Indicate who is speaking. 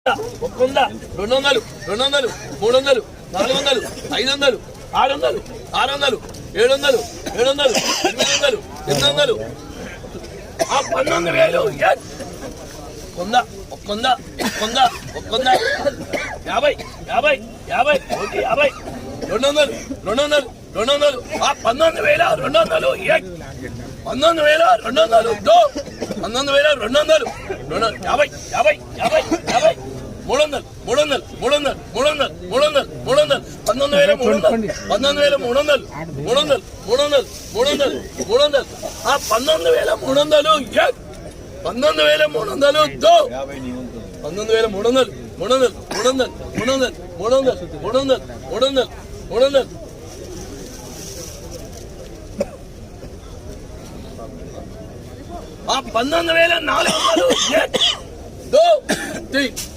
Speaker 1: 100, 200, 200, 300, 400, 500, 600, 600, 700, 700, 800, 800, 11,000, 100, 100, 100, 100, 50, 50, 50, 50, 200, 200, 200, 19,200, 19,200, 19,200, 50, 50, 50, 50, 300, 300, 300, 300, 300, 300, 19,300, 19,300, 300, 300, 300, 300, 19,300, 19,300, 19,300, 300, 300, 300, 300, 300, 300, 300. ఆ 19,400, 1, 2, 3